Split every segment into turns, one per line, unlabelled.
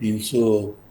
300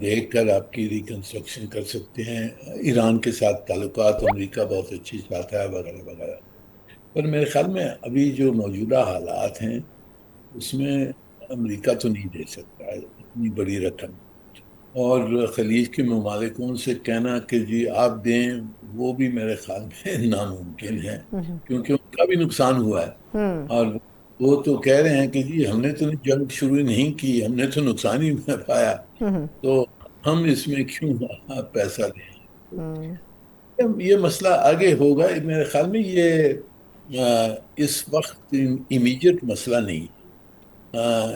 دیکھ کر آپ کی ریکنسٹرکشن کر سکتے ہیں. ایران کے ساتھ تعلقات امریکہ بہت اچھی چاہتا ہے وغیرہ وغیرہ. پر میرے خیال میں ابھی جو موجودہ حالات ہیں اس میں امریکہ تو نہیں دے سکتا ہے اتنی بڑی رقم. اور خلیج کے ممالکوں سے کہنا کہ جی آپ دیں وہ بھی میرے خیال میں ناممکن ہے، کیونکہ ان کا بھی نقصان ہوا ہے. اور وہ تو کہہ رہے ہیں کہ جی ہم نے تو جنگ شروع نہیں کی، ہم نے تو نقصان ہی میں پایا، تو ہم اس میں کیوں پیسہ دیں. یہ مسئلہ آگے ہوگا میرے خیال میں. یہ اس وقت امیجیٹ مسئلہ نہیں.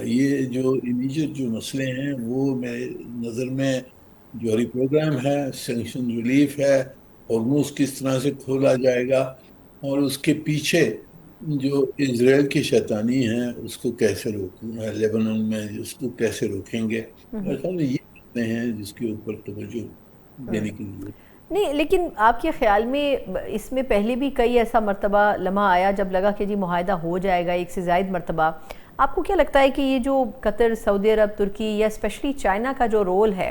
یہ جو امیجیٹ جو مسئلے ہیں وہ میرے نظر میں جوہری پروگرام ہے، سینکشن ریلیف ہے، ہرموز کس طرح سے کھولا جائے گا، اور اس کے پیچھے جو اسرائیل کی شیطانی ہے اس کو کیسے روکنا ہے، لیبنان میں اس کو کیسے روکیں گے. میرے خیال میں یہ باتیں ہیں جس کے اوپر توجہ دینے کی ضرورت.
نہیں، لیکن آپ کے خیال میں اس میں پہلے بھی کئی ایسا مرتبہ لمحہ آیا جب لگا کہ جی معاہدہ ہو جائے گا ایک سے زائد مرتبہ. آپ کو کیا لگتا ہے کہ یہ جو قطر، سعودی عرب، ترکی یا اسپیشلی چائنا کا جو رول ہے،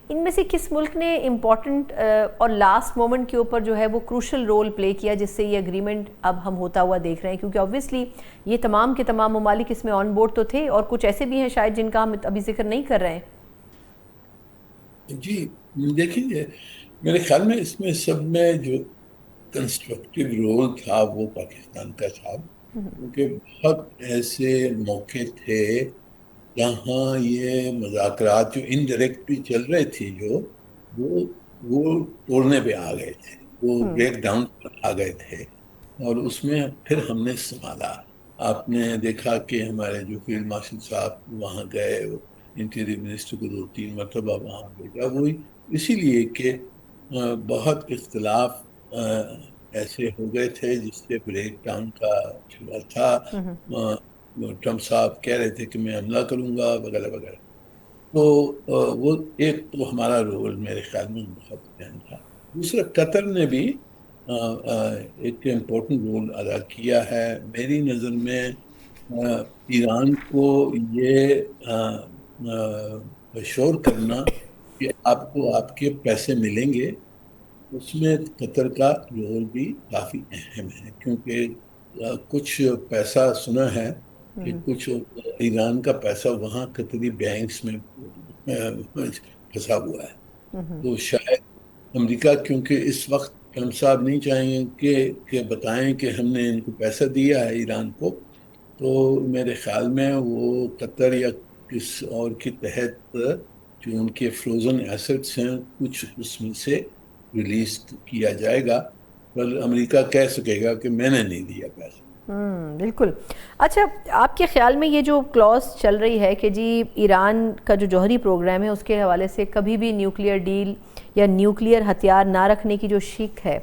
ان میں سے کس ملک نے امپورٹنٹ اور لاسٹ مومنٹ کے اوپر جو ہے وہ کروشل رول پلے کیا جس سے یہ اگریمنٹ اب ہم ہوتا ہوا دیکھ رہے ہیں؟ کیونکہ آبویسلی یہ تمام کے تمام ممالک اس میں آن بورڈ تو تھے، اور کچھ ایسے بھی ہیں شاید جن کا ہم ابھی ذکر نہیں کر رہے ہیں.
جی دیکھیے، میرے خیال میں اس میں سب میں جو کنسٹرکٹیو رول تھا وہ پاکستان کا تھا، کیونکہ بہت ایسے موقع تھے جہاں یہ مذاکرات جو انڈائریکٹ بھی چل رہے تھے وہ وہ توڑنے پہ آ گئے تھے، وہ بریک ڈاؤن پر آ گئے تھے، اور اس میں پھر ہم نے سنبھالا. آپ نے دیکھا کہ ہمارے جو فیلڈ مارشل صاحب وہاں گئے، انٹیریئر منسٹر کو 2-3 مرتبہ وہاں بھیجا، وہ اسی لیے کہ بہت اختلاف ایسے ہو گئے تھے جس سے بریک ڈاؤن کا شروع تھا. ٹرمپ صاحب کہہ رہے تھے کہ میں حملہ کروں گا وغیرہ وغیرہ. تو وہ ایک تو ہمارا رول میرے خیال میں بہت اہم تھا. دوسرا، قطر نے بھی ایک امپورٹنٹ رول ادا کیا ہے میری نظر میں. ایران کو یہ اشور کرنا کہ آپ کو آپ کے پیسے ملیں گے، اس میں قطر کا رول بھی کافی اہم ہے، کیونکہ کچھ پیسہ سنا ہے کہ کچھ ایران کا پیسہ وہاں قطری بینکس میں پھنسا ہوا ہے. تو شاید امریکہ، کیونکہ اس وقت ٹرمپ صاحب نہیں چاہیں گے کہ بتائیں کہ ہم نے ان کو پیسہ دیا ہے ایران کو، تو میرے خیال میں وہ قطر یا کس اور کے تحت جو ان کے فروزن ایسٹس ہیں کچھ اس میں سے ریلیز کیا جائے گا، پر امریکہ کہہ سکے گا کہ میں نے نہیں دیا پیسہ.
بالکل. اچھا، آپ کے خیال میں یہ جو کلاس چل رہی ہے کہ جی ایران کا جو جوہری پروگرام ہے اس کے حوالے سے کبھی بھی نیوکلیئر ڈیل یا نیوکلیئر ہتھیار نہ رکھنے کی جو شک ہے،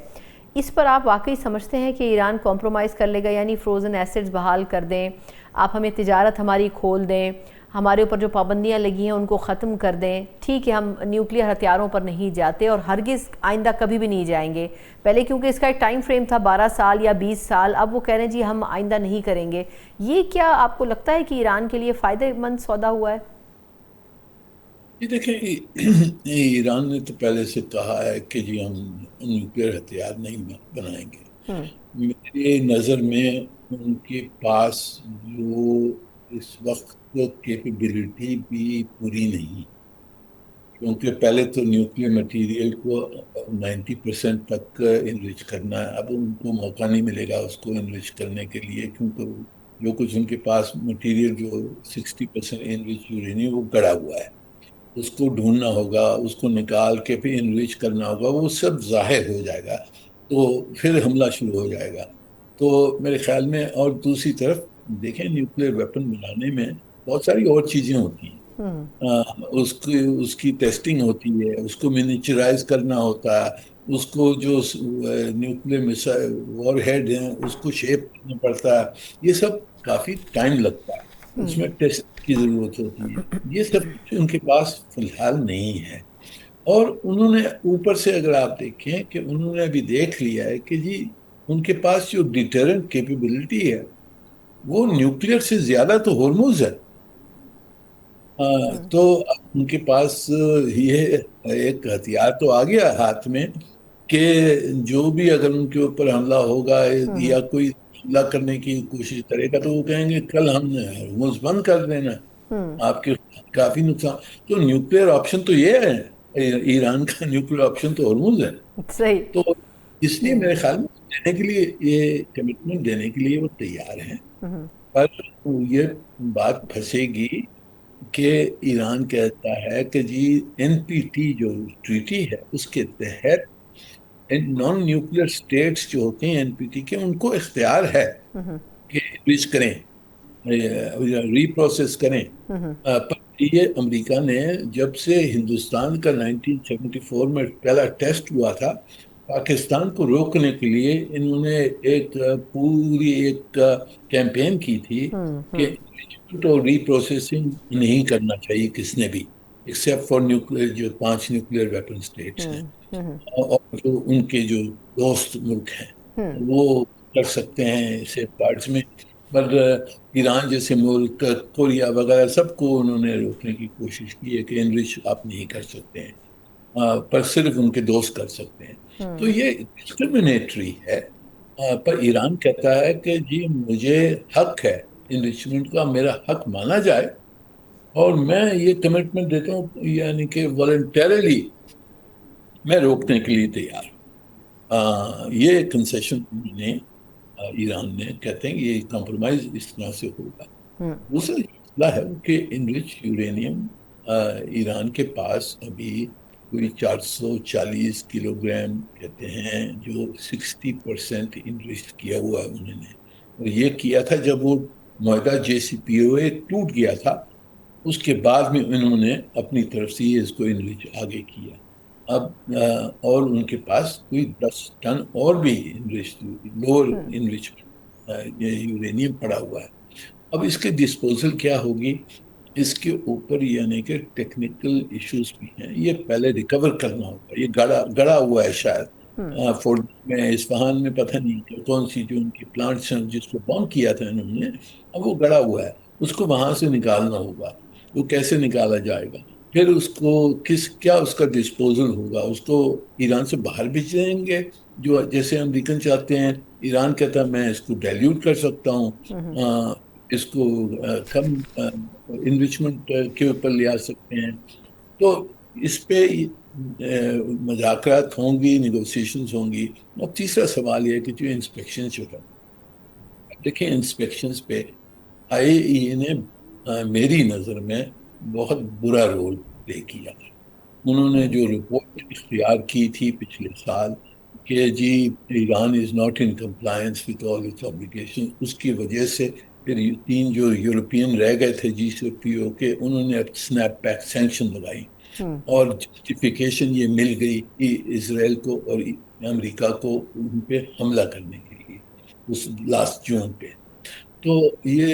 اس پر آپ واقعی سمجھتے ہیں کہ ایران کمپرومائز کر لے گا؟ یعنی فروزن ایسٹس بحال کر دیں، آپ ہمیں تجارت ہماری کھول دیں، ہمارے اوپر جو پابندیاں لگی ہیں ان کو ختم کر دیں، ٹھیک ہے ہم نیوکلیئر ہتھیاروں پر نہیں جاتے اور ہرگز آئندہ کبھی بھی نہیں جائیں گے. پہلے کیونکہ اس کا ایک ٹائم فریم تھا 12 سال یا 20 سال، اب وہ کہہ رہے ہیں جی ہم آئندہ نہیں کریں گے. یہ کیا آپ کو لگتا ہے کہ ایران کے لیے فائدہ مند سودا ہوا ہے؟
جی دیکھیں، ایران نے تو پہلے سے کہا ہے کہ جی ہم نیوکلیئر ہتھیار نہیں بنائیں گے. میرے نظر میں ان کے پاس جو اس وقت کیپیبلٹی بھی پوری نہیں، کیونکہ پہلے تو نیوکلیئر مٹیریل کو 90% تک انرچ کرنا ہے. اب ان کو موقع نہیں ملے گا اس کو انرچ کرنے کے لیے، کیونکہ جو کچھ ان کے پاس مٹیریل جو 60% انرچ یورینیم وہ گڑا ہوا ہے، اس کو ڈھونڈنا ہوگا، اس کو نکال کے پھر انریچ کرنا ہوگا، وہ سب ظاہر ہو جائے گا تو پھر حملہ شروع ہو جائے گا. تو میرے خیال میں، اور دوسری طرف دیکھیں نیوکلیئر ویپن بنانے میں بہت ساری اور چیزیں ہوتی ہیں. اس کی ٹیسٹنگ ہوتی ہے، اس کو منیچرائز کرنا ہوتا ہے، اس کو جو نیوکلیئر وار ہیڈ ہیں اس کو شیپ کرنا پڑتا ہے، یہ سب کافی ٹائم لگتا ہے، اس میں ٹیسٹ کی ضرورت ہوتی ہے. یہ سب کچھ ان کے پاس فی الحال نہیں ہے. اور انہوں نے اوپر سے اگر آپ دیکھیں کہ انہوں نے ابھی دیکھ لیا ہے کہ جی ان کے پاس جو ڈیٹرنٹ کیپیبلٹی ہے وہ نیوکلیئر سے زیادہ تو ہرموز ہے. تو ان کے پاس یہ ایک ہتھیار تو آ گیا ہاتھ میں کہ جو بھی اگر ان کے اوپر حملہ ہوگا یا کوئی حملہ کرنے کی کوشش کرے گا تو وہ کہیں گے کل ہم نے ہرمز بند کر دینا، آپ کے کافی نقصان۔ تو نیوکلیر آپشن تو یہ ہے، ایران کا نیوکلیر آپشن تو ہرمز ہے۔
صحیح۔
تو اس لیے میرے خیال میں دینے کے لیے، یہ کمٹمنٹ دینے کے لیے وہ تیار ہیں، پر یہ بات پھنسے گی کہ ایران کہتا ہے کہ جی NPT جو ٹریٹی ہے اس کے تحت نان نیوکلیر سٹیٹس جو ہوتے ہیں NPT کے، ان کو اختیار ہے کہ انریچ کریں، ری پروسیس کریں۔ پر یہ امریکہ نے جب سے ہندوستان کا 1974 میں پہلا ٹیسٹ ہوا تھا، پاکستان کو روکنے کے لیے انہوں نے ایک پوری ایک کیمپین کی تھی کہ اور ری پروسیسنگ نہیں کرنا چاہیے کس نے بھی، ایکسیپٹ فار نیوکلیر، جو 5 نیوکلیر ویپن سٹیٹس ہیں، اور جو ان کے جو دوست ملک ہیں وہ کر سکتے ہیں سیف گارڈز میں۔ پر ایران جیسے ملک، کوریا وغیرہ، سب کو انہوں نے روکنے کی کوشش کی ہے کہ انرچ آپ نہیں کر سکتے ہیں، پر صرف ان کے دوست کر سکتے ہیں۔ تو یہ ڈسکرمنیٹری ہے۔ پر ایران کہتا ہے کہ جی مجھے حق ہے انرچمنٹ کا، میرا حق مانا جائے، اور میں یہ کمٹمنٹ دیتا ہوں، یعنی کہ والنٹیرلی میں روکنے کے لیے تیار ہوں۔ یہ کنسیشن نے ایران نے، کہتے ہیں یہ کمپرومائز اس طرح سے ہوگا۔ دوسرا مسئلہ ہے کہ انرچ یورینیم ایران کے پاس ابھی کوئی 440 کلو گرام کہتے ہیں، جو 60% انرچ کیا ہوا ہے انہوں نے، اور یہ کیا تھا جب وہ معاہدہ JCPOA ٹوٹ گیا تھا، اس کے بعد میں انہوں نے اپنی طرف سے اس کو انرچ آگے کیا۔ اب اور ان کے پاس کوئی 10 ٹن اور بھی لوور انرچ یورینیم پڑا ہوا ہے۔ اب اس کے ڈسپوزل کیا ہوگی، اس کے اوپر یعنی کہ ٹیکنیکل ایشوز بھی ہیں، یہ پہلے ریکور کرنا ہوگا۔ یہ گڑا ہوا ہے شاید فورٹ میں، اصفہان میں، پتہ نہیں کہ کون سی جو ان کی پلانٹس ہیں جس کو بم کیا تھا انہوں نے، اب وہ گڑا ہوا ہے، اس کو وہاں سے نکالنا ہوگا۔ وہ کیسے نکالا جائے گا؟ پھر اس کو کیا اس کا ڈسپوزل ہوگا؟ اس کو ایران سے باہر بھیج دیں گے جو جیسے امریکن چاہتے ہیں؟ ایران کہتا ہے میں اس کو ڈیلیوٹ کر سکتا ہوں، اس کو کم انریچمنٹ کے اوپر لے آ سکتے ہیں۔ تو اس پہ مذاکرات ہوں گی، نیگوسیشنز ہوں گی۔ اور تیسرا سوال یہ ہے کہ جو انسپیکشن جو ہے، دیکھیں انسپیکشنز پہ IAEA نے میری نظر میں بہت برا رول پلے کیا۔ انہوں نے جو رپورٹ اختیار کی تھی پچھلے سال کہ جی Iran is not in compliance with all its obligation, اس کی وجہ سے پھر 3 جو یورپین رہ گئے تھے JCPOA کے، انہوں نے سنیپ بیک سینکشن لگائی، اور جسٹیفیکیشن یہ مل گئی کہ اسرائیل کو اور امریکہ کو ان پہ حملہ کرنے کے لیے اس لاسٹ جون پہ۔ تو یہ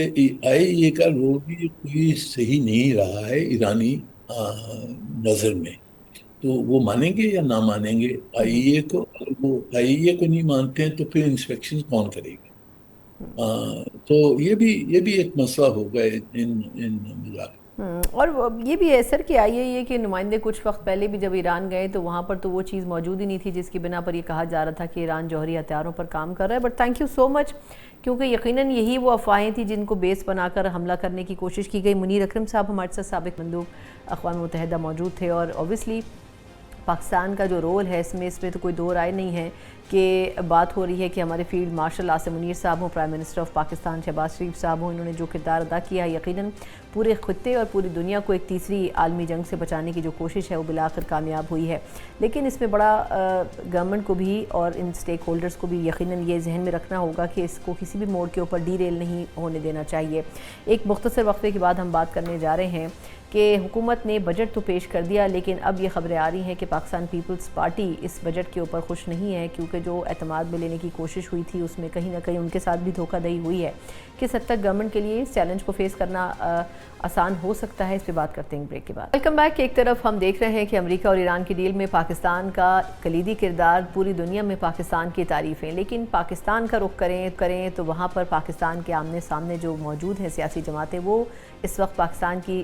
IAEA کا رول بھی کوئی صحیح نہیں رہا ہے ایرانی نظر میں۔ تو وہ مانیں گے یا نہ مانیں گے IAEA کو؟ اگر وہ IAEA کو نہیں مانتے ہیں تو پھر انسپیکشن کون کرے گا؟ تو یہ بھی ایک مسئلہ ہوگا ان مذاکرات۔
اور یہ بھی ہے سر کہ IAEA کے نمائندے کچھ وقت پہلے بھی جب ایران گئے تو وہاں پر تو وہ چیز موجود ہی نہیں تھی جس کی بنا پر یہ کہا جا رہا تھا کہ ایران جوہری ہتھیاروں پر کام کر رہا ہے۔ بٹ تھینک یو سو مچ، کیونکہ یقیناً یہی وہ افواہیں تھیں جن کو بیس بنا کر حملہ کرنے کی کوشش کی گئی۔ منیر اکرم صاحب ہمارے ساتھ سابق مندوب اقوام متحدہ موجود تھے، اور اوبویسلی پاکستان کا جو رول ہے اس میں تو کوئی دو رائے نہیں ہے کہ بات ہو رہی ہے کہ ہمارے فیلڈ مارشل عاصم منیر صاحب ہوں، prime minister of Pakistan Shehbaz Sharif صاحب ہوں، انہوں نے جو کردار ادا کیا ہے یقیناً پورے خطے اور پوری دنیا کو ایک تیسری عالمی جنگ سے بچانے کی جو کوشش ہے وہ بالآخر کامیاب ہوئی ہے۔ لیکن اس میں بڑا گورنمنٹ کو بھی اور ان سٹیک ہولڈرز کو بھی یقیناً یہ ذہن میں رکھنا ہوگا کہ اس کو کسی بھی موڑ کے اوپر ڈی ریل نہیں ہونے دینا چاہیے۔ ایک مختصر وقفے کے بعد ہم بات کرنے جا رہے ہیں کہ حکومت نے بجٹ تو پیش کر دیا، لیکن اب یہ خبریں آ رہی ہیں کہ پاکستان پیپلز پارٹی اس بجٹ کے اوپر خوش نہیں ہے، کیونکہ جو اعتماد میں لینے کی کوشش ہوئی تھی اس میں کہیں نہ کہیں ان کے ساتھ بھی دھوکہ دہی ہوئی ہے۔ کس حد تک گورنمنٹ کے لیے اس چیلنج کو فیس کرنا آسان ہو سکتا ہے، اس پہ بات کرتے ہیں بریک کے بعد۔ Welcome back. ایک طرف ہم دیکھ رہے ہیں کہ امریکہ اور ایران کی ڈیل میں پاکستان کا کلیدی کردار، پوری دنیا میں پاکستان کی تعریفیں، لیکن پاکستان کا رخ کریں تو وہاں پر پاکستان کے آمنے سامنے جو موجود ہیں سیاسی جماعتیں، وہ اس وقت پاکستان کی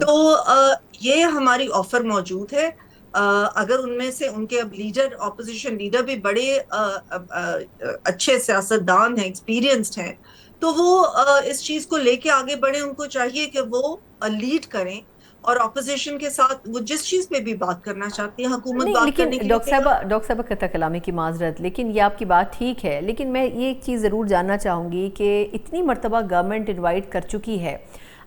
تو یہ ہماری آفر موجود ہے. اگر ان میں سے ان کے اب لیڈر اپوزیشن لیڈر بھی بڑے اچھے سیاستدان ہیں، ایکسپیرینسڈ ہیں، تو وہ اس چیز کو لے کے آگے بڑھیں. ان کو چاہیے کہ وہ لیڈ کریں اور اپوزیشن کے ساتھ وہ جس چیز پہ بھی بات کرنا چاہتی ہیں حکومت
نہیں،
بات
لیکن
کرنے کے لیے تیار.
ڈاکٹر صاحبہ قطع کلامی کی معذرت، لیکن یہ آپ کی بات ٹھیک ہے، لیکن میں یہ ایک چیز ضرور جاننا چاہوں گی کہ اتنی مرتبہ گورنمنٹ انوائٹ کر چکی ہے،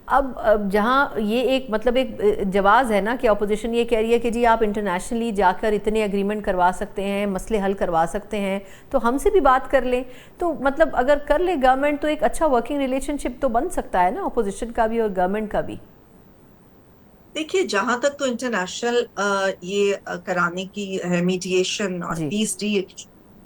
اب جہاں یہ ایک مطلب ایک جواز ہے نا کہ اپوزیشن یہ کہہ رہی ہے کہ جی آپ انٹرنیشنلی جا کر اتنے اگریمنٹ کروا سکتے ہیں، مسئلے حل کروا سکتے ہیں، تو ہم سے بھی بات کر لیں. تو مطلب اگر کر لے گورنمنٹ تو ایک اچھا ورکنگ ریلیشن شپ تو بن سکتا ہے نا اپوزیشن کا بھی اور گورنمنٹ کا بھی.
دیکھیے جہاں تک تو انٹرنیشنل یہ کرانے کی ہے میڈیشن اور
جی.
پیس ڈی،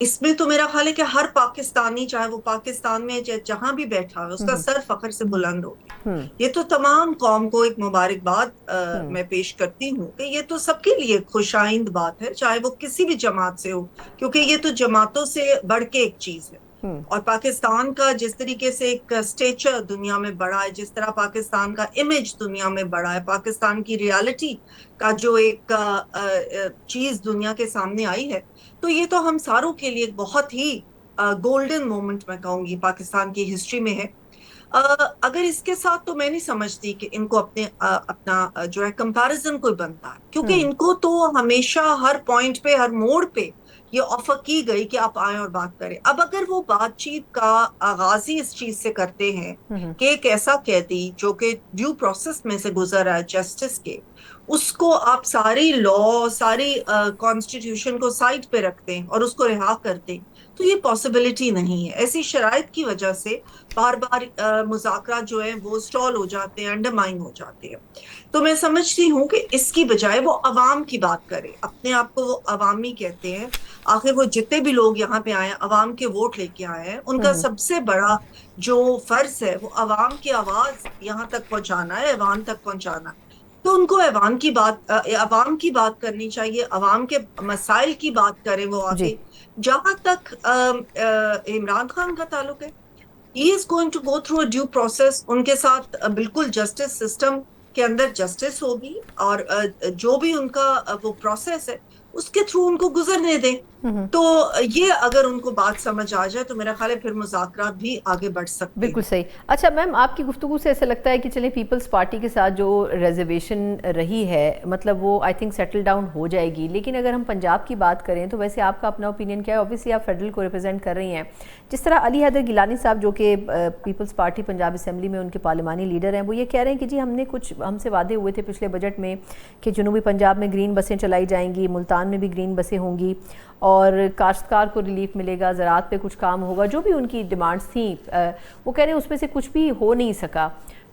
اس میں تو میرا خیال ہے کہ ہر پاکستانی چاہے وہ پاکستان میں جہاں بھی بیٹھا ہے اس کا سر فخر سے بلند ہو گیا. یہ تو تمام قوم کو ایک مبارکباد میں پیش کرتی ہوں کہ یہ تو سب کے لیے خوش آئند بات ہے، چاہے وہ کسی بھی جماعت سے ہو، کیونکہ یہ تو جماعتوں سے بڑھ کے ایک چیز ہے. اور پاکستان کا جس طریقے سے ایک سٹیچر دنیا میں بڑھا ہے، جس طرح پاکستان کا امیج دنیا میں بڑھا ہے، پاکستان کی ریالٹی کا جو ایک چیز دنیا کے سامنے آئی ہے، تو یہ تو ہم ساروں کے لیے بہت ہی گولڈن مومنٹ میں کہوں گی پاکستان کی ہسٹری میں ہے. اگر اس کے ساتھ تو میں نہیں سمجھتی کہ ان کو اپنا جو ہے کمپیرزن کوئی بنتا ہے، کیونکہ ان کو تو ہمیشہ ہر پوائنٹ پہ ہر موڑ پہ یہ آفر کی گئی کہ آپ آئیں اور بات کریں. اب اگر وہ بات چیت کا آغاز ہی اس چیز سے کرتے ہیں کہ ایک ایسا قیدی جو کہ ڈیو پروسیس میں سے گزر رہا ہے جسٹس کے، اس کو آپ ساری لا ساری کانسٹیٹیوشن کو سائڈ پہ رکھتے ہیں اور اس کو رہا کرتے، تو یہ پاسبلٹی نہیں ہے. ایسی شرائط کی وجہ سے بار بار مذاکرات جو ہیں وہ سٹال ہو جاتے ہیں، انڈرمائن ہو جاتے ہیں. تو میں سمجھتی ہوں کہ اس کی بجائے وہ عوام کی بات کرے، اپنے آپ کو وہ عوامی کہتے ہیں، آخر وہ جتنے بھی لوگ یہاں پہ آئے ہیں عوام کے ووٹ لے کے آئے ہیں، ان کا سب سے بڑا جو فرض ہے وہ عوام کی آواز یہاں تک پہنچانا ہے، ایوان تک پہنچانا ہے. تو ان کو عوام کی بات کرنی چاہیے، عوام کے مسائل کی بات کریں وہ
جی.
آگے. جہاں تک عمران خان کا تعلق ہے، he is going to go through a due process. ان کے ساتھ بالکل جسٹس سسٹم کے اندر جسٹس ہوگی، اور جو بھی ان کا وہ پروسیس ہے اس کے تھرو ان کو گزرنے دیں. تو یہ اگر ان کو بات سمجھ آ جائے تو میرا خیال ہے پھر مذاکرات بھی آگے بڑھ سکتے
بالکل
ہیں.
صحیح. اچھا میم، آپ کی گفتگو سے ایسا لگتا ہے کہ چلیں پیپلز پارٹی کے ساتھ جو ریزرویشن رہی ہے مطلب وہ آئی تھنک سیٹل ڈاؤن ہو جائے گی، لیکن اگر ہم پنجاب کی بات کریں تو ویسے آپ کا اپنا اوپینین کیا ہے؟ اوبیسلی آپ فیڈرل کو ریپرزینٹ کر رہی ہیں. جس طرح علی حیدر گیلانی صاحب جو کہ پیپلز پارٹی پنجاب اسمبلی میں ان کے پارلیمانی لیڈر ہیں، وہ یہ کہہ رہے ہیں کہ جی ہم سے وعدے ہوئے تھے پچھلے بجٹ میں کہ جنوبی پنجاب میں گرین بسیں چلائی جائیں گی، ملتان میں بھی گرین بسیں ہوں گی، اور کاشتکار کو ریلیف ملے گا، زراعت پہ کچھ کام ہوگا، جو بھی ان کی ڈیمانڈز تھیں وہ کہہ رہے ہیں اس میں سے کچھ بھی ہو نہیں سکا.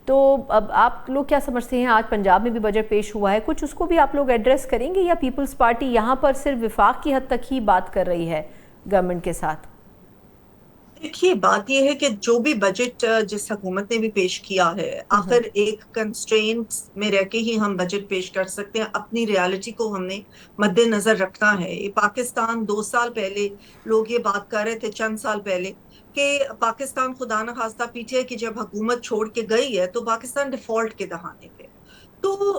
تو اب آپ لوگ کیا سمجھتے ہیں؟ آج پنجاب میں بھی بجٹ پیش ہوا ہے، کچھ اس کو بھی آپ لوگ ایڈریس کریں گے یا پیپلز پارٹی یہاں پر صرف وفاق کی حد تک ہی بات کر رہی ہے گورنمنٹ کے ساتھ؟
دیکھیے بات یہ ہے کہ جو بھی بجٹ جس حکومت نے بھی پیش کیا ہے، آخر ایک کنسٹرینٹس میں رہ کے ہی ہم بجٹ پیش کر سکتے ہیں. اپنی ریالٹی کو ہم نے مد نظر رکھنا ہے. یہ پاکستان 2 سال پہلے لوگ یہ بات کر رہے تھے، چند سال پہلے، کہ پاکستان خدا نخواستہ پیٹھے کہ جب حکومت چھوڑ کے گئی ہے تو پاکستان ڈیفالٹ کے دہانے پہ. تو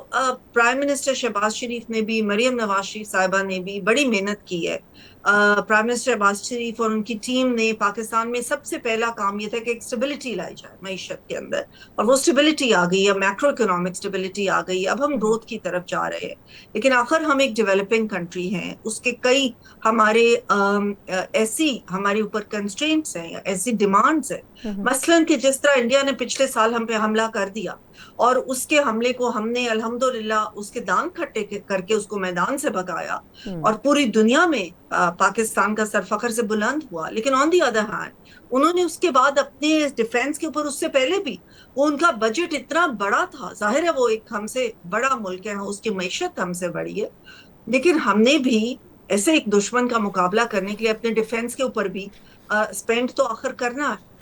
پرائم منسٹر شہباز شریف نے بھی، مریم نواز شریف صاحبہ نے بھی بڑی محنت کی ہے. پرائم منسٹر شہباز شریف اور ان کی ٹیم نے پاکستان میں سب سے پہلا کام یہ تھا کہ ایک سٹیبلٹی لائی جائے معیشت کے اندر، اور وہ سٹیبلٹی آ گئی ہے، میکرو اکنامک سٹیبلٹی آ گئی ہے. اب ہم گروتھ کی طرف جا رہے ہیں، لیکن آخر ہم ایک ڈیولپنگ کنٹری ہیں، اس کے کئی ہمارے ایسی ہمارے اوپر کنسٹرینٹس ہیں، ایسی ڈیمانڈز ہیں. مثلاً کہ جس طرح انڈیا نے پچھلے سال ہم پہ حملہ کر دیا، اور اس کے حملے کو ہم نے الحمدللہ اس کے دان کھٹے کر کے اس کو میدان سے بھگایا، اور پوری دنیا میں پاکستان کا سر فخر سے بلند ہوا. لیکن آن دی ادر ہینڈ انہوں نے اس کے بعد اپنے ڈیفینس کے اوپر، اس سے پہلے بھی وہ ان کا بجٹ اتنا بڑا تھا. ظاہر ہے وہ ایک ہم سے بڑا ملک ہے، اس کی معیشت ہم سے بڑی ہے، لیکن ہم نے بھی ایسے ایک دشمن کا مقابلہ کرنے کے لیے اپنے ڈیفینس کے اوپر بھی اسپینڈ تو آخر کرنا ہے.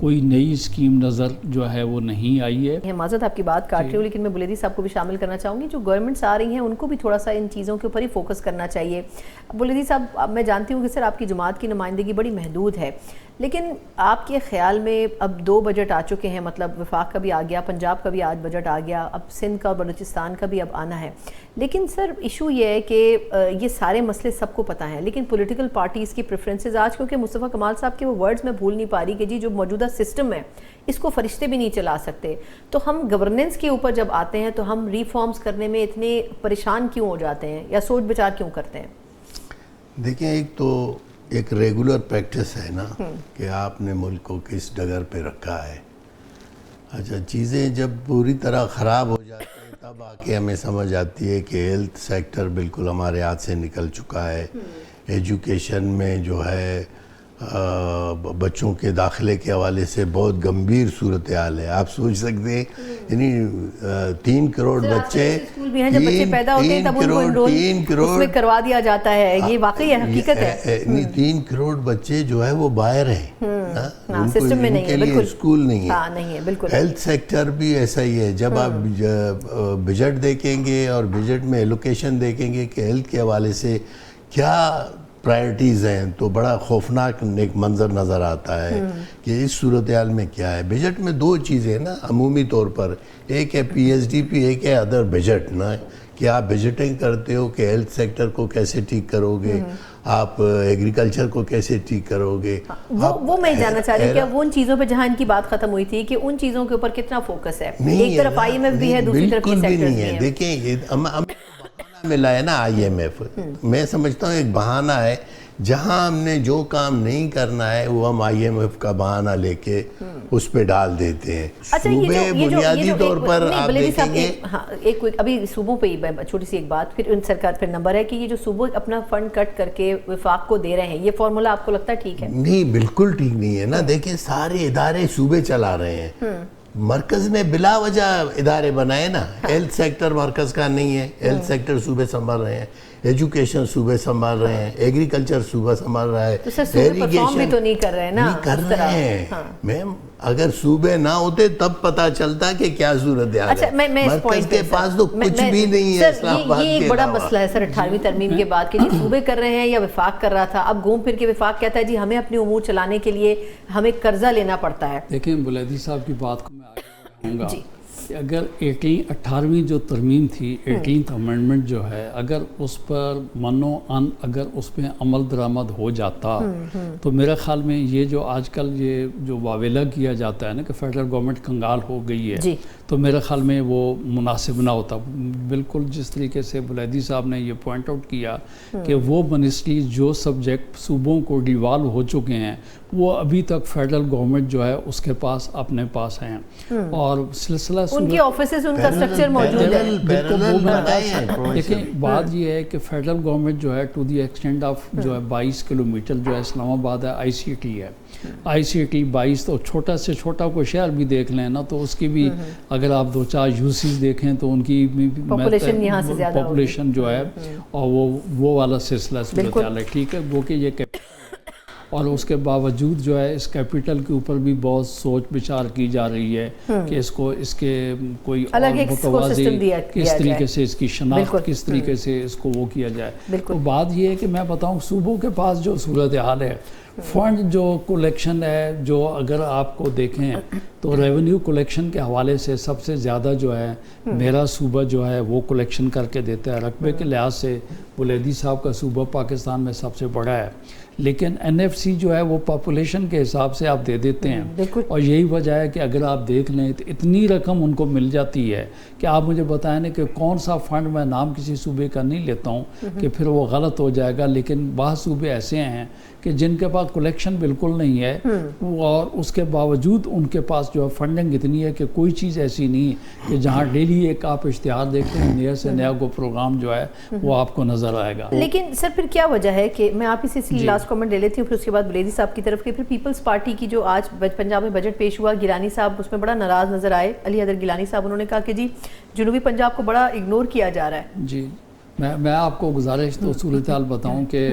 کوئی نئی اسکیم نظر جو ہے وہ نہیں آئی ہے.
معذرت آپ کی بات کاٹ رہی ہوں لیکن میں بلیدی صاحب کو بھی شامل کرنا چاہوں گی. جو گورنمنٹس آ رہی ہیں ان کو بھی تھوڑا سا ان چیزوں کے اوپر ہی فوکس کرنا چاہیے. بلیدی صاحب میں جانتی ہوں کہ سر آپ کی جماعت کی نمائندگی بڑی محدود ہے, لیکن آپ کے خیال میں اب 2 بجٹ آ چکے ہیں, مطلب وفاق کا بھی آ گیا, پنجاب کا بھی آج بجٹ آ گیا, اب سندھ کا اور بلوچستان کا بھی اب آنا ہے. لیکن سر ایشو یہ ہے کہ یہ سارے مسئلے سب کو پتہ ہیں, لیکن پولیٹیکل پارٹیز کی پریفرنسز آج, کیونکہ مصطفیٰ کمال صاحب کے وہ ورڈز میں بھول نہیں پا رہی کہ جی جو موجودہ سسٹم ہے اس کو فرشتے بھی نہیں چلا سکتے, تو ہم گورننس کے اوپر جب آتے ہیں تو ہم ریفارمز کرنے میں اتنے پریشان کیوں ہو جاتے ہیں یا سوچ بچار کیوں کرتے ہیں؟
دیکھیں, ایک تو ایک ریگولر پریکٹس ہے نا کہ آپ نے ملک کو کس ڈگر پہ رکھا ہے. اچھا, چیزیں جب پوری طرح خراب ہو جاتی ہیں تب آ کے ہمیں سمجھ آتی ہے کہ ہیلتھ سیکٹر بالکل ہمارے ہاتھ سے نکل چکا ہے. ایجوکیشن میں جو ہے بچوں کے داخلے کے حوالے سے بہت گمبھیر صورتحال ہے. آپ سوچ سکتے ہیں یعنی 3 کروڑ بچے,
جب بچے پیدا ہوتے ہیں تب ان کو انرول اس میں کروا دیا جاتا ہے. یہ واقعی حقیقت ہے.
3 کروڑ بچے جو ہے وہ باہر ہیں,
سسٹم میں نہیں ہے, بالکل
اسکول نہیں
ہے. بالکل
ہیلتھ سیکٹر بھی ایسا ہی ہے. جب آپ بجٹ دیکھیں گے اور بجٹ میں ایلوکیشن دیکھیں گے کہ ہیلتھ کے حوالے سے کیا پرائرٹیز ہیں تو بڑا خوفناک ایک منظر نظر آتا ہے کہ اس صورتحال میں کیا ہے. بجٹ میں 2 چیزیں ہیں نا عمومی طور پر, ایک ہے پی ایس ڈی پی, ایک ہے ادر بجٹ نا, کہ آپ بجٹنگ کرتے ہو کہ ہیلتھ سیکٹر کو کیسے ٹھیک کرو گے, آپ ایگریکلچر کو کیسے ٹھیک کرو گے.
وہ میں جاننا چاہ رہی ہوں کہ وہ ان چیزوں پہ جہاں ان کی بات ختم ہوئی تھی کہ ان چیزوں کے اوپر کتنا فوکس ہے. ایک طرف آئی ایم ایف بھی ہے, دوسری طرف یہ سیکٹرز بھی ہیں.
دیکھیں بہانہ ملا ہے نا آئی ایم ایف, میں سمجھتا ہوں ایک بہانہ ہے. جہاں ہم نے جو کام نہیں کرنا ہے وہ ہم آئی ایم ایف کا بہانہ لے کے اس پہ ڈال دیتے ہیں. صوبے بنیادی طور پر آپ دیکھیں گے,
ابھی صوبوں پہ ہی چھوٹی سی ایک بات, پھر ان سرکار پھر نمبر ہے کہ یہ جو صوبے اپنا فنڈ کٹ کر کے وفاق کو دے رہے ہیں, یہ فارمولا آپ کو لگتا ہے ٹھیک ہے؟
نہیں, بالکل ٹھیک نہیں ہے نا. دیکھیں سارے ادارے صوبے چلا رہے ہیں, مرکز نے بلا وجہ ادارے بنائے نا. ہیلتھ سیکٹر مرکز کا نہیں ہے, ہیلتھ سیکٹر صوبے سنبھال رہے ہیں, ایجوکیشن صوبے سنبھال رہے ہیں, ایگریکلچر صوبہ سنبھال رہا ہے,
ایریگیشن بھی تو نہیں کر رہے نا.
نہیں کر رہے ہیں میم, اگر صوبے نہ ہوتے تب پتہ چلتا کہ کیا صورتحال ہے. مرکز کے پاس تو کچھ بھی نہیں ہے اسلام آباد کے.
یہ ایک بڑا مسئلہ ہے سر 18ویں ترمیم کے بعد کہ جی صوبے کر رہے ہیں یا وفاق کر رہا تھا. اب گھوم پھر کے وفاق کہتا ہے جی ہمیں اپنے امور چلانے کے لیے ہمیں قرضہ لینا پڑتا ہے.
دیکھیں بلیدی صاحب کی بات کو میں آگے بڑھاؤں گا کہ اگر 18ویں جو ترمیم تھی, 18th امینڈمنٹ جو ہے, اگر اس پر اگر اس پہ عمل درآمد ہو جاتا تو میرا خیال میں یہ جو آج کل یہ جو واویلا کیا جاتا ہے نا کہ فیڈرل گورنمنٹ کنگال ہو گئی ہے, تو میرے خیال میں وہ مناسب نہ ہوتا. بالکل جس طریقے سے بلیدی صاحب نے یہ پوائنٹ آؤٹ کیا کہ وہ منسٹری جو سبجیکٹ صوبوں کو ڈیوالو ہو چکے ہیں وہ ابھی تک فیڈرل گورنمنٹ جو ہے اس کے پاس اپنے پاس ہیں, اور سلسلہ
ان کی آفیسز ان کا سٹرکچر موجود ہے.
لیکن بات یہ ہے کہ فیڈرل گورنمنٹ جو ہے ٹو دی ایکسٹینٹ آف جو ہے 22 کلومیٹر جو ہے اسلام آباد ہے, آئی سی ٹی ہے, آئی سی ٹی 22, تو چھوٹا سے چھوٹا کوئی شہر بھی دیکھ لیں نا تو اس کی بھی اگر آپ 2-4 یو سیز دیکھیں تو ان کی پاپولیشن جو ہے اور وہ والا سلسلہ صورتحال ہے. ٹھیک ہے, وہ کہ یہ اور اس کے باوجود جو ہے اس کیپٹل کے اوپر بھی بہت سوچ بچار کی جا رہی ہے کہ اس کے کوئی اور متوازی کس طریقے سے اس کی شناخت کس طریقے سے اس کو وہ کیا جائے. تو بات یہ ہے کہ میں بتاؤں صوبوں کے پاس جو صورتحال ہے, فنڈ جو کلیکشن ہے, جو اگر آپ کو دیکھیں تو ریونیو کلیکشن کے حوالے سے سب سے زیادہ جو ہے میرا صوبہ جو ہے وہ کلیکشن کر کے دیتا ہے. رقبے کے لحاظ سے بلیدی صاحب کا صوبہ پاکستان میں سب سے بڑا ہے, لیکن این ایف سی جو ہے وہ پاپولیشن کے حساب سے آپ دے دیتے ہیں, اور یہی وجہ ہے کہ اگر آپ دیکھ لیں تو اتنی رقم ان کو مل جاتی ہے کہ آپ مجھے بتائیں نا کہ کون سا فنڈ, میں نام کسی صوبے کا نہیں لیتا ہوں کہ پھر وہ غلط ہو جائے گا, لیکن بعض صوبے ایسے ہیں کہ جن کے پاس کلیکشن بالکل نہیں ہے, اور اس کے باوجود ان کے پاس جو ہے فنڈنگ اتنی ہے کہ کوئی چیز ایسی نہیں کہ جہاں ڈیلی ایک آپ اشتہار دیکھتے ہیں نیا سے نیا کو پروگرام جو ہے وہ آپ کو نظر آئے گا.
لیکن سر پھر کیا وجہ ہے کہ میں آپ اس کی لاسٹ کامنٹ لے لیتی ہوں, پھر اس کے بعد بلیدی صاحب کی طرف کے, پھر پیپلز پارٹی کی جو آج پنجاب میں بجٹ پیش ہوا, گیلانی صاحب اس میں بڑا ناراض نظر آئے. علی حیدر گیلانی صاحب انہوں نے کہا کہ جی جنوبی پنجاب کو بڑا اگنور کیا جا رہا ہے.
جی میں آپ کو گزارش تو صورتحال بتاؤں کہ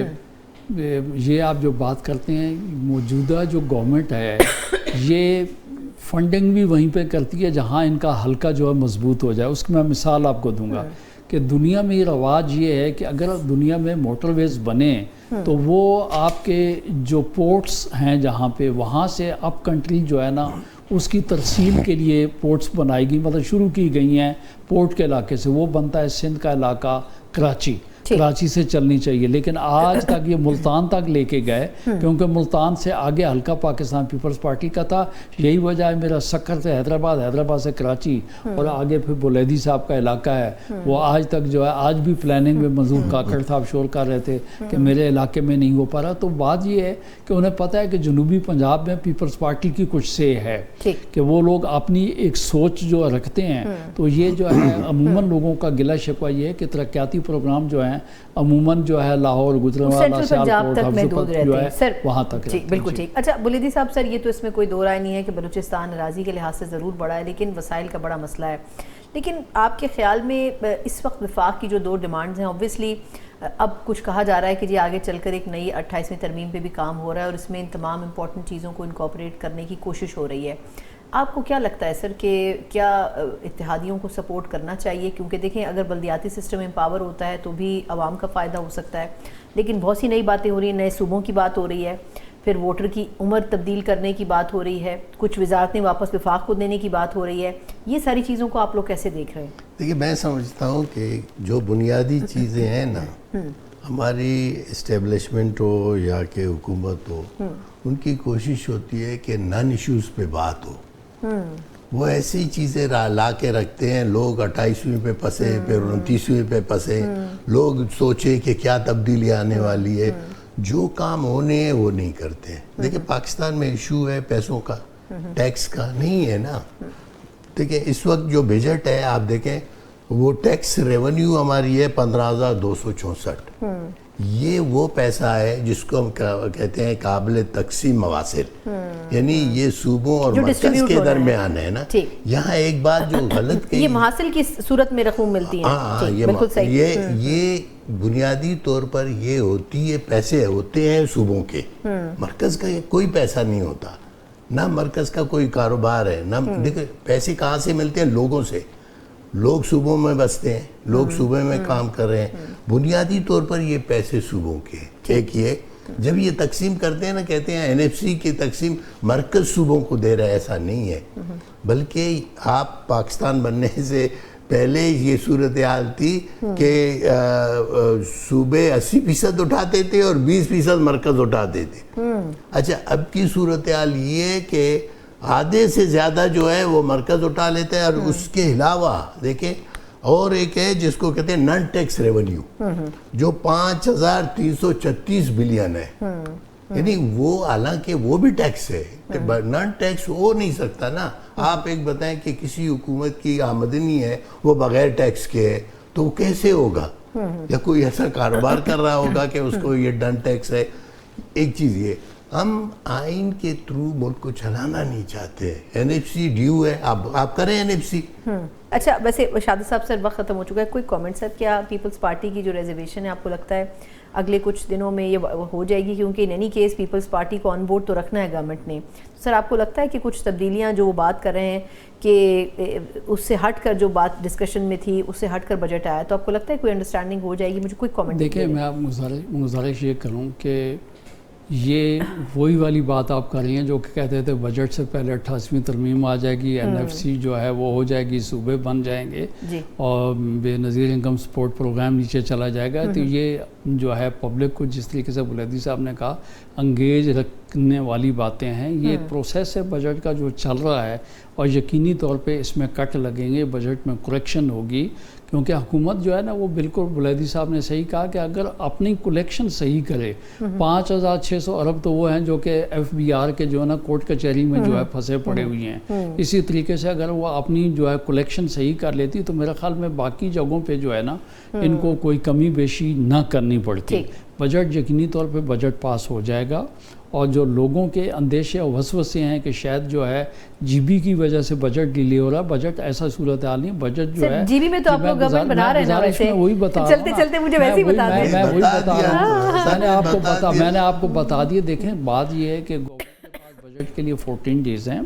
یہ آپ جو بات کرتے ہیں, موجودہ جو گورنمنٹ ہے یہ فنڈنگ بھی وہیں پہ کرتی ہے جہاں ان کا حلقہ جو ہے مضبوط ہو جائے. اس کی میں مثال آپ کو دوں گا کہ دنیا میں یہ رواج یہ ہے کہ اگر دنیا میں موٹر ویز بنے تو وہ آپ کے جو پورٹس ہیں جہاں پہ وہاں سے اپ کنٹری جو ہے نا اس کی ترسیل کے لیے پورٹس بنائی گئی, مطلب شروع کی گئی ہیں پورٹ کے علاقے سے. وہ بنتا ہے سندھ کا علاقہ, کراچی سے چلنی چاہیے, لیکن آج تک یہ ملتان تک لے کے گئے کیونکہ ملتان سے آگے حلقہ پاکستان پیپلز پارٹی کا تھا. یہی وجہ ہے میرا سکر سے حیدرآباد, حیدرآباد سے کراچی اور آگے پھر بلیدی صاحب کا علاقہ ہے, وہ آج تک جو ہے آج بھی پلاننگ میں منظور کاکڑ صاحب شور کر رہے تھے کہ میرے علاقے میں نہیں ہو پا رہا. تو بات یہ ہے کہ انہیں پتہ ہے کہ جنوبی پنجاب میں پیپلز پارٹی کی کچھ سے ہے کہ وہ لوگ اپنی ایک سوچ جو رکھتے ہیں. تو یہ جو ہے عموماً لوگوں کا گلہ شکوہ یہ ہے کہ ترقیاتی پروگرام جو ہیں عموماً جو ہے لاہور, گجرانوالہ, سیالکوٹ جو ہے وہاں تک.
جی بالکل ٹھیک. اچھا بلیدی صاحب, سر یہ تو اس میں کوئی دو رائے نہیں ہے کہ بلوچستان اراضی کے لحاظ سے ضرور بڑا ہے لیکن وسائل کا بڑا مسئلہ ہے. لیکن آپ کے خیال میں اس وقت وفاق کی جو دو ڈیمانڈز ہیں, اوبویسلی اب کچھ کہا جا رہا ہے کہ جی آگے چل کر ایک نئی 28ویں ترمیم پہ بھی کام ہو رہا ہے اور اس میں ان تمام امپورٹنٹ چیزوں کو انکارپوریٹ کرنے کی کوشش ہو رہی ہے. آپ کو کیا لگتا ہے سر کہ کیا اتحادیوں کو سپورٹ کرنا چاہیے؟ کیونکہ دیکھیں اگر بلدیاتی سسٹم امپاور ہوتا ہے تو بھی عوام کا فائدہ ہو سکتا ہے, لیکن بہت سی نئی باتیں ہو رہی ہیں, نئے صوبوں کی بات ہو رہی ہے, پھر ووٹر کی عمر تبدیل کرنے کی بات ہو رہی ہے, کچھ وزارتیں واپس وفاق کو دینے کی بات ہو رہی ہے. یہ ساری چیزوں کو آپ لوگ کیسے دیکھ رہے ہیں؟
دیکھیے میں سمجھتا ہوں کہ جو بنیادی چیزیں ہیں نا ہماری اسٹیبلشمنٹ ہو یا کہ حکومت ہو, ان کی کوشش ہوتی ہے کہ نان ایشوز پہ بات ہو. وہ ایسی چیزیں لا کے رکھتے ہیں, لوگ 28ویں پہ پھنسے, پھر 29ویں پہ پھنسے, لوگ سوچے کہ کیا تبدیلی آنے والی ہے. جو کام ہونے ہیں وہ نہیں کرتے. دیکھیں پاکستان میں ایشو ہے پیسوں کا, ٹیکس کا نہیں ہے نا. دیکھیں اس وقت جو بجٹ ہے آپ دیکھیں وہ ٹیکس ریونیو ہماری ہے 15,264. یہ وہ پیسہ ہے جس کو ہم کہتے ہیں قابل تقسیم مواصل, یعنی یہ صوبوں اور مرکز کے درمیان ہے نا. یہاں ایک بات جو غلط کہی,
یہ محاصل کی صورت میں رقوم ملتی ہے.
یہ بنیادی طور پر یہ ہوتی ہے, پیسے ہوتے ہیں صوبوں کے, مرکز کا کوئی پیسہ نہیں ہوتا, نہ مرکز کا کوئی کاروبار ہے, نہ دیکھیں پیسے کہاں سے ملتے ہیں, لوگوں سے. لوگ صوبوں میں بستے ہیں, لوگ صوبے میں کام کر رہے ہیں, بنیادی طور پر یہ پیسے صوبوں کے. ایک یہ جب یہ تقسیم کرتے ہیں نا, کہتے ہیں NFC کی تقسیم مرکز صوبوں کو دے رہا ہے, ایسا نہیں ہے. بلکہ آپ پاکستان بننے سے پہلے یہ صورتحال تھی کہ صوبے 80% اٹھاتے تھے اور 20% مرکز اٹھاتے تھے. اچھا اب کی صورتحال یہ ہے کہ آدھے سے زیادہ جو ہے وہ مرکز اٹھا لیتا ہے, اور اس کے علاوہ دیکھیں اور ایک ہے جس کو کہتے ہیں نان ٹیکس ریونیو, جو 5,336 بلین ہے. یعنی وہ حالانکہ وہ بھی ٹیکس ہے, نان ٹیکس ہو نہیں سکتا نا. آپ ایک بتائیں کہ کسی حکومت کی آمدنی ہے وہ بغیر ٹیکس کے ہے, تو وہ کیسے ہوگا؟ یا کوئی ایسا کاروبار کر رہا ہوگا کہ اس کو یہ نان ٹیکس ہے. ایک چیز یہ, ہم آئین کے تھرو ملک کو چلانا نہیں چاہتے. NFC ڈیو ہے, آپ کریں NFC.
اچھا ویسے شادی صاحب سر وقت ختم ہو چکا ہے, کوئی کامنٹ سر کیا پیپلز پارٹی کی جو ریزرویشن ہے آپ کو لگتا ہے اگلے کچھ دنوں میں یہ ہو جائے گی؟ کیونکہ in any case Peoples Party کو آن بورڈ تو رکھنا ہے گورنمنٹ نے. سر آپ کو لگتا ہے کہ کچھ تبدیلیاں جو وہ بات کر رہے ہیں کہ اس سے ہٹ کر جو بات ڈسکشن میں تھی اس سے ہٹ کر بجٹ آیا, تو آپ کو لگتا ہے کوئی انڈرسٹینڈنگ ہو جائے گی؟ مجھے کوئی کامنٹ
دیکھیں میں آپ گزارش یہ کروں کہ یہ وہی والی بات آپ کر رہی ہیں جو کہ کہتے تھے بجٹ سے پہلے 28ویں ترمیم آ جائے گی, NFC جو ہے وہ ہو جائے گی, صوبے بن جائیں گے اور بے نظیر انکم سپورٹ پروگرام نیچے چلا جائے گا. تو یہ جو ہے پبلک کو جس طریقے سے بلیدی صاحب نے کہا انگیج رکھنے والی باتیں ہیں. یہ ایک پروسیس ہے بجٹ کا جو چل رہا ہے, اور یقینی طور پہ اس میں کٹ لگیں گے, بجٹ میں کریکشن ہوگی. کیونکہ حکومت جو ہے نا وہ بالکل بلیدی صاحب نے صحیح کہا کہ اگر اپنی کلیکشن صحیح کرے, 5,600 ارب تو وہ ہیں جو کہ FBR کے جو ہے نا کورٹ کچہری میں جو ہے پھنسے پڑے ہوئے ہیں. اسی طریقے سے اگر وہ اپنی جو ہے کلیکشن صحیح کر لیتی تو میرے خیال میں باقی جگہوں پہ جو ہے نا ان کو کوئی کمی بیشی نہ کرنی پڑتی. بجٹ یقینی طور پہ بجٹ پاس ہو جائے گا, اور جو لوگوں کے اندیشے اور وسوسے ہیں کہ شاید جو ہے GB کی وجہ سے بجٹ ڈیلے ہو رہا, بجٹ ایسا صورتحال نہیں. بجٹ جو ہے
GB میں تو آپ لوگ گورنمنٹ بنا رہے ہیں نا, ویسے
وہی بتا
چلتے چلتے مجھے ویسے ہی بتا دیں.
میں وہی بتا رہا ہوں, میں نے آپ کو بتا دیے. دیکھیں بات یہ ہے کہ گورنمنٹ کے پاس بجٹ کے لیے 14 ڈیز ہیں،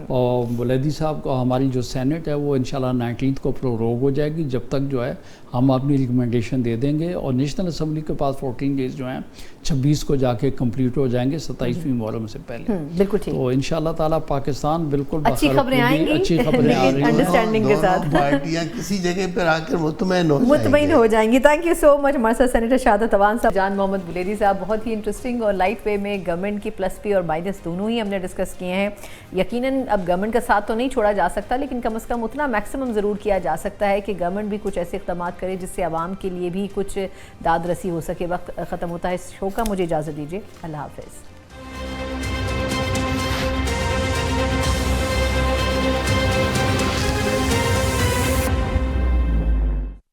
اور بلیدی صاحب کو ہماری جو سینٹ ہے وہ انشاءاللہ 19 کو پروروگ ہو جائے گی، جب تک جو ہے ہم اپنی ریکمنڈیشن دے دیں گے، اور نیشنل اسمبلی کے پاس 14 ڈیز جو ہیں 26 کو جا کے کمپلیٹ ہو جائیں گے 27ویں محرم سے پہلے۔
بالکل ٹھیک،
تو انشاءاللہ تعالیٰ پاکستان بالکل
اچھی خبریں آئیں گی،
اچھی خبریں آ رہی ہیں،
انڈرسٹینڈنگ کے ساتھ
دونوں پارٹیاں کسی جگہ پر آ کر مطمئن
ہو جائیں گی۔ تھینک یو سو مچ ہمارے ساتھ سینیٹر شہادت اوان صاحب، جان محمد بلیدی صاحب، بہت ہی انٹرسٹنگ اور لائٹ وے میں گورنمنٹ کی پلس پی اور مائنس دونوں ہی ہم نے ڈسکس کیے ہیں۔ یقیناً اب گورنمنٹ کا ساتھ تو نہیں چھوڑا جا سکتا، لیکن کم از کم اتنا میکسیمم ضرور کیا جا سکتا ہے کہ گورنمنٹ بھی کچھ ایسے اقدامات کرے جس سے عوام کے لیے بھی کچھ داد رسی ہو سکے۔ وقت ختم ہوتا ہے اس شو کا، مجھے اجازت دیجیے، اللہ حافظ۔